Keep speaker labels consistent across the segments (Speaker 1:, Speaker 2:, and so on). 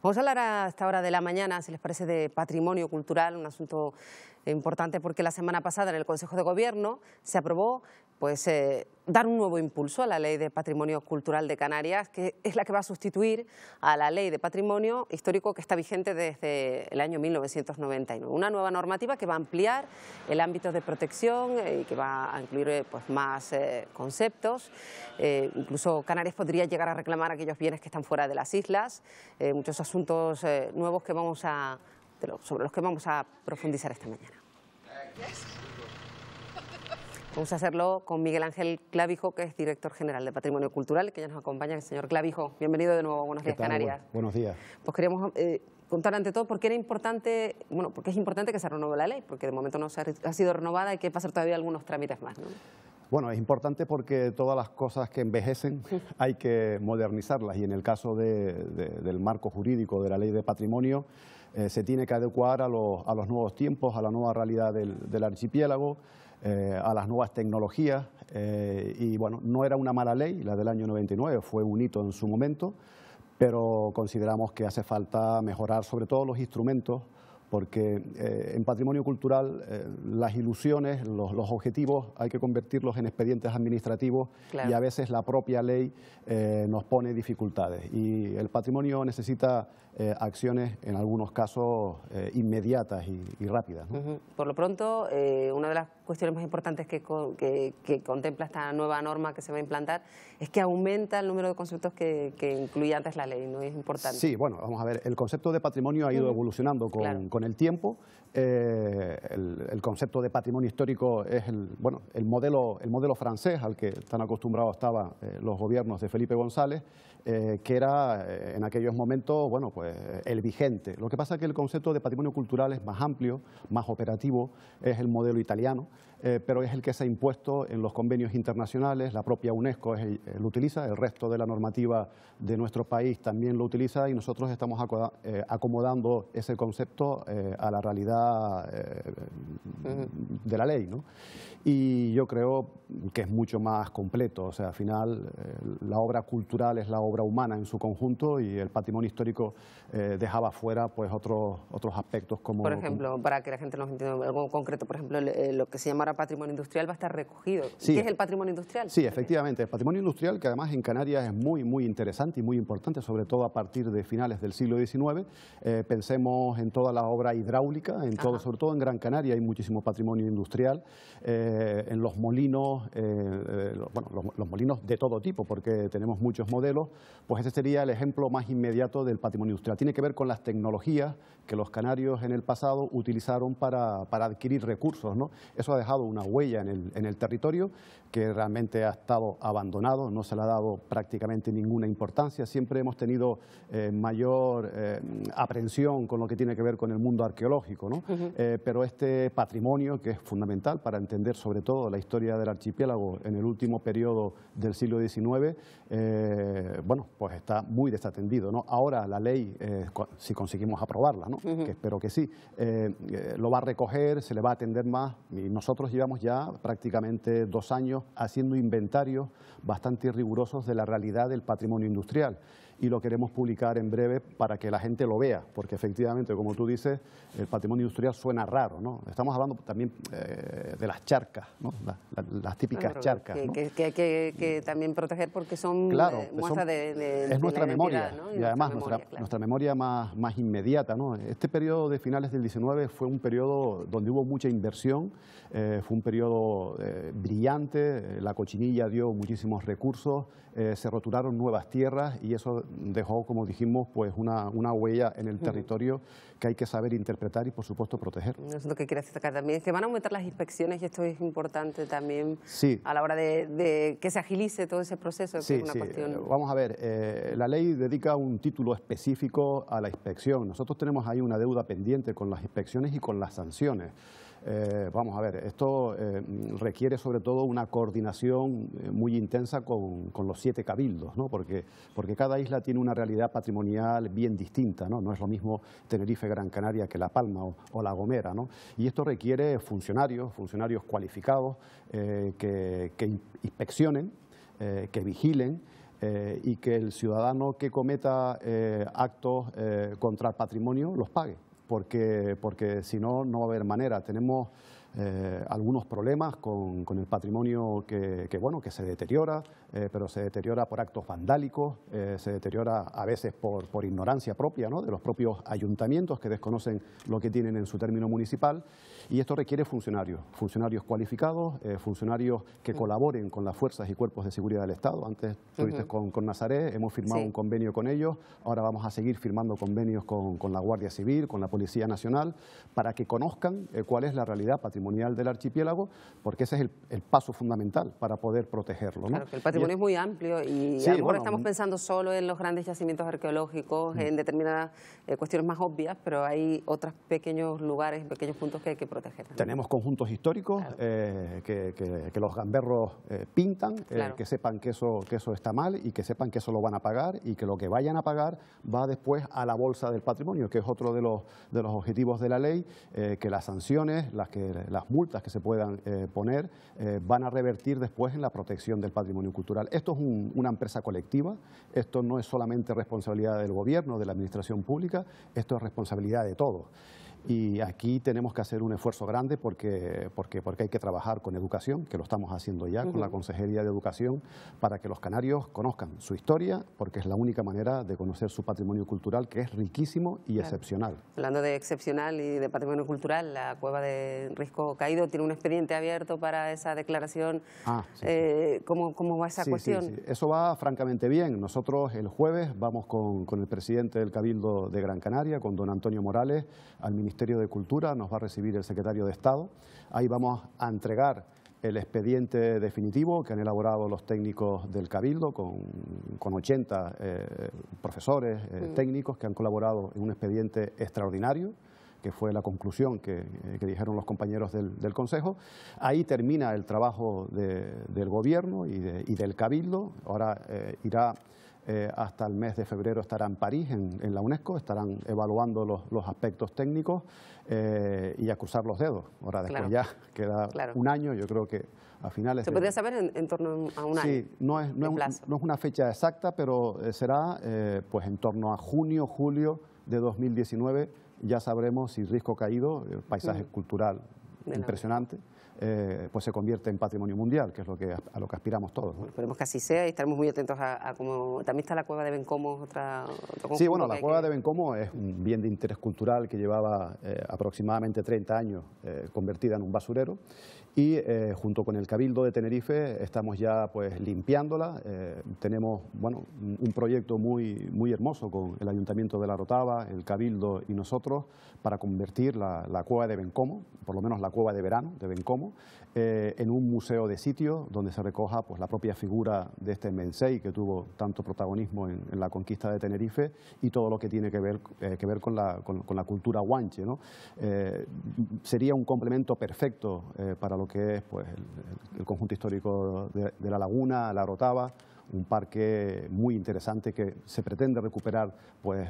Speaker 1: Vamos a hablar a esta hora de la mañana, si les parece, de patrimonio cultural, un asunto importante porque la semana pasada en el Consejo de Gobierno se aprobó dar un nuevo impulso a la Ley de Patrimonio Cultural de Canarias, que es la que va a sustituir a la Ley de Patrimonio Histórico que está vigente desde el año 1999. Una nueva normativa que va a ampliar el ámbito de protección y que va a incluir más conceptos. Incluso Canarias podría llegar a reclamar aquellos bienes que están fuera de las islas. Muchos asuntos nuevos sobre los que vamos a profundizar esta mañana. Vamos a hacerlo con Miguel Ángel Clavijo, que es director general de Patrimonio Cultural, que ya nos acompaña. Señor Clavijo, bienvenido de nuevo a Buenos Días Canarias.
Speaker 2: Buenos días.
Speaker 1: Pues queríamos contar ante todo por qué porque es importante que se renueve la ley, porque de momento no ha sido renovada, hay que pasar todavía algunos trámites más, ¿no?
Speaker 2: Bueno, es importante porque todas las cosas que envejecen hay que modernizarlas, y en el caso del marco jurídico de la Ley de Patrimonio se tiene que adecuar a los nuevos tiempos, a la nueva realidad del archipiélago, a las nuevas tecnologías, y bueno, no era una mala ley, la del año 99, fue un hito en su momento, pero consideramos que hace falta mejorar sobre todo los instrumentos, porque en patrimonio cultural las ilusiones, los objetivos hay que convertirlos en expedientes administrativos. Claro. Y a veces la propia ley nos pone dificultades, y el patrimonio necesita acciones en algunos casos inmediatas y rápidas, ¿no?
Speaker 1: Por lo pronto, una de las cuestiones más importantes que contempla esta nueva norma que se va a implantar es que aumenta el número de conceptos que incluía antes la ley, ¿no? Es importante.
Speaker 2: Sí, bueno, vamos a ver, el concepto de patrimonio ha ido evolucionando con el tiempo. El concepto de patrimonio histórico es el modelo francés al que tan acostumbrados estaban los gobiernos de Felipe González, que era en aquellos momentos el vigente. Lo que pasa es que el concepto de patrimonio cultural es más amplio, más operativo, es el modelo italiano, pero es el que se ha impuesto en los convenios internacionales. La propia UNESCO lo utiliza, el resto de la normativa de nuestro país también lo utiliza, y nosotros estamos acomodando ese concepto a la realidad de la ley, ¿no? Y yo creo que es mucho más completo. O sea, al final la obra cultural es la obra humana en su conjunto, y el patrimonio histórico dejaba fuera otros aspectos como...
Speaker 1: Por ejemplo, para que la gente nos entienda algo concreto, por ejemplo, lo que se llamará patrimonio industrial va a estar recogido.
Speaker 2: Sí.
Speaker 1: ¿Qué es el patrimonio industrial?
Speaker 2: Sí, efectivamente. El patrimonio industrial, que además en Canarias es muy interesante y muy importante, sobre todo a partir de finales del siglo XIX. Pensemos en toda la obra hidráulica, sobre todo en Gran Canaria hay muchísimo patrimonio industrial. En los molinos, los molinos de todo tipo, porque tenemos muchos modelos, pues ese sería el ejemplo más inmediato del patrimonio industrial. Tiene que ver con las tecnologías que los canarios en el pasado utilizaron para adquirir recursos, ¿no? Eso ha dejado una huella en el territorio que realmente ha estado abandonado, no se le ha dado prácticamente ninguna importancia. Siempre hemos tenido mayor aprensión con lo que tiene que ver con el mundo arqueológico, ¿no? Pero este patrimonio, que es fundamental para entender sobre todo la historia del archipiélago en el último periodo del siglo XIX, pues está muy desatendido, ¿no? Ahora la ley, si conseguimos aprobarla, ¿no? Que espero que sí, lo va a recoger, se le va a atender más, y nosotros llevamos ya prácticamente 2 años haciendo inventarios bastante rigurosos de la realidad del patrimonio industrial, y lo queremos publicar en breve para que la gente lo vea, porque efectivamente, como tú dices, el patrimonio industrial suena raro, ¿no? Estamos hablando también de las charcas, ¿no? Las típicas charcas, ¿no?
Speaker 1: Que hay que también proteger, porque son muestras de
Speaker 2: nuestra memoria,
Speaker 1: ¿no?
Speaker 2: Y además nuestra memoria más inmediata, ¿no? Este periodo de finales del 19 fue un periodo donde hubo mucha inversión, fue un periodo brillante, la cochinilla dio muchísimos recursos, se roturaron nuevas tierras, y eso dejó, como dijimos, una huella en el territorio que hay que saber interpretar y, por supuesto, proteger.
Speaker 1: Eso es lo que quiero destacar también, que van a aumentar las inspecciones, y esto es importante también a la hora de que se agilice todo ese proceso. Que es una cuestión...
Speaker 2: Vamos a ver, la ley dedica un título específico a la inspección. Nosotros tenemos ahí una deuda pendiente con las inspecciones y con las sanciones. Vamos a ver, esto requiere sobre todo una coordinación muy intensa con los 7 cabildos, ¿no? Porque cada isla tiene una realidad patrimonial bien distinta, ¿no? No es lo mismo Tenerife, Gran Canaria que La Palma o La Gomera, ¿no? Y esto requiere funcionarios cualificados que inspeccionen, que vigilen, y que el ciudadano que cometa actos contra el patrimonio los pague, porque si no, no va a haber manera. Tenemos algunos problemas con el patrimonio que se deteriora, pero se deteriora por actos vandálicos, se deteriora a veces por ignorancia propia, ¿no?, de los propios ayuntamientos que desconocen lo que tienen en su término municipal, y esto requiere funcionarios cualificados, funcionarios que colaboren con las fuerzas y cuerpos de seguridad del Estado. Antes estuviste con Nazaret, hemos firmado un convenio con ellos, ahora vamos a seguir firmando convenios con la Guardia Civil, con la Policía Nacional, para que conozcan cuál es la realidad patrimonial del archipiélago, porque ese es el paso fundamental para poder protegerlo, ¿no?
Speaker 1: Claro, que el patrimonio es muy amplio y
Speaker 2: sí,
Speaker 1: a lo mejor estamos pensando solo en los grandes yacimientos arqueológicos, en determinadas cuestiones más obvias, pero hay otros pequeños lugares, pequeños puntos que hay que proteger.
Speaker 2: Tenemos conjuntos históricos, claro, que los gamberros pintan, claro, que sepan que eso está mal y que sepan que eso lo van a pagar, y que lo que vayan a pagar va después a la bolsa del patrimonio, que es otro de los objetivos de la ley, que las sanciones, las multas que se puedan poner van a revertir después en la protección del patrimonio cultural. Esto es una empresa colectiva, esto no es solamente responsabilidad del gobierno, de la administración pública, esto es responsabilidad de todos. Y aquí tenemos que hacer un esfuerzo grande porque hay que trabajar con educación, que lo estamos haciendo ya con la Consejería de Educación, para que los canarios conozcan su historia, porque es la única manera de conocer su patrimonio cultural, que es riquísimo y excepcional.
Speaker 1: Hablando de excepcional y de patrimonio cultural, la cueva de Risco Caído tiene un expediente abierto para esa declaración. ¿Cómo va esa cuestión?
Speaker 2: Sí. Eso va francamente bien. Nosotros el jueves vamos con el presidente del Cabildo de Gran Canaria, con don Antonio Morales, al Ministerio de Cultura, nos va a recibir el secretario de Estado. Ahí vamos a entregar el expediente definitivo que han elaborado los técnicos del Cabildo, con 80 profesores técnicos que han colaborado en un expediente extraordinario, que fue la conclusión que dijeron los compañeros del Consejo. Ahí termina el trabajo del Gobierno y del Cabildo. Ahora irá hasta el mes de febrero, estará en París, en la UNESCO, estarán evaluando los aspectos técnicos y a cruzar los dedos. Ahora después ya queda un año, yo creo que a finales...
Speaker 1: ¿Se podría saber en torno a un año?
Speaker 2: Sí, no es una fecha exacta, pero será pues en torno a junio, julio de 2019, ya sabremos si Risco Caído, paisaje cultural impresionante, pues se convierte en patrimonio mundial, que es a lo que aspiramos todos, ¿no?
Speaker 1: Esperemos que así sea y estaremos muy atentos a cómo... También está la cueva de Bencomo, otro
Speaker 2: sí, bueno, la cueva de Bencomo es un bien de interés cultural que llevaba aproximadamente 30 años convertida en un basurero, y junto con el Cabildo de Tenerife estamos ya pues limpiándola. Tenemos un proyecto muy hermoso con el Ayuntamiento de La Orotava, el Cabildo y nosotros, para convertir la cueva de Bencomo, por lo menos la cueva de verano de Bencomo, en un museo de sitio donde se recoja pues la propia figura de este Mensei que tuvo tanto protagonismo en la conquista de Tenerife, y todo lo que tiene que ver con la cultura guanche, ¿no? Sería un complemento perfecto para lo que es pues el conjunto histórico de La Laguna, La Orotava, un parque muy interesante que se pretende recuperar pues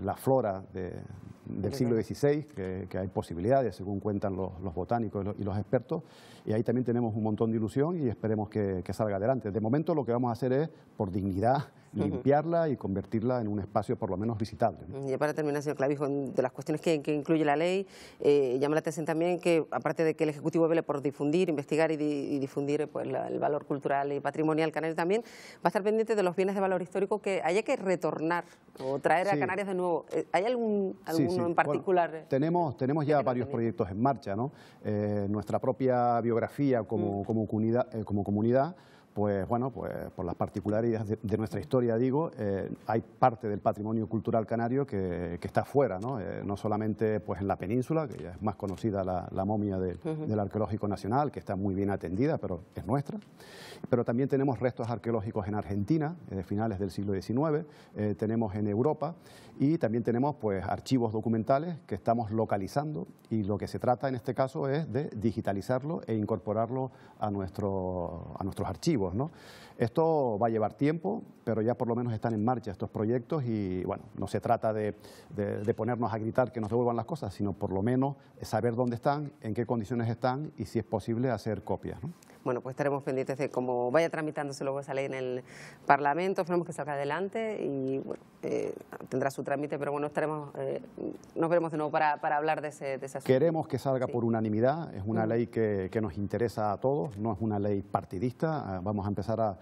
Speaker 2: la flora del siglo XVI, que hay posibilidades, según cuentan los botánicos y los expertos, y ahí también tenemos un montón de ilusión y esperemos que salga adelante. De momento lo que vamos a hacer es, por dignidad, limpiarla y convertirla en un espacio por lo menos visitable, ¿no?
Speaker 1: Y para terminar, señor Clavijo, de las cuestiones que incluye la ley, llama la atención también que, aparte de que el Ejecutivo vele por difundir, investigar y difundir pues, el valor cultural y patrimonial canario, también va a estar pendiente de los bienes de valor histórico que haya que retornar o traer a Canarias de nuevo. ¿Hay alguno en particular?
Speaker 2: Bueno, tenemos ya varios proyectos en marcha, ¿no? Nuestra propia biografía como comunidad, pues bueno, pues por las particularidades de nuestra historia, digo, hay parte del patrimonio cultural canario que está fuera, ¿no? No solamente pues en la península, que ya es más conocida la momia del Arqueológico Nacional, que está muy bien atendida, pero es nuestra. Pero también tenemos restos arqueológicos en Argentina, de finales del siglo XIX, tenemos en Europa, y también tenemos pues archivos documentales que estamos localizando, y lo que se trata en este caso es de digitalizarlo e incorporarlo a nuestros archivos. objetivos, ¿no? Esto va a llevar tiempo, pero ya por lo menos están en marcha estos proyectos y, bueno, no se trata de ponernos a gritar que nos devuelvan las cosas, sino por lo menos saber dónde están, en qué condiciones están y si es posible hacer copias, ¿no?
Speaker 1: Bueno, pues estaremos pendientes de cómo vaya tramitándose luego esa ley en el Parlamento, esperemos que salga adelante y bueno, tendrá su trámite, pero bueno, nos veremos de nuevo para hablar de ese asunto.
Speaker 2: Queremos que salga por unanimidad, es una ley que nos interesa a todos, no es una ley partidista, vamos a empezar a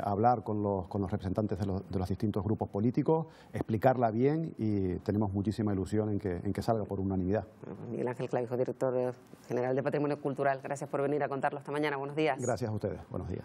Speaker 2: hablar con los representantes de los distintos grupos políticos, explicarla bien y tenemos muchísima ilusión en que salga por unanimidad.
Speaker 1: Bueno, pues Miguel Ángel Clavijo, director general de Patrimonio Cultural, gracias por venir a contarlo esta mañana, buenos días.
Speaker 2: Gracias a ustedes, buenos días.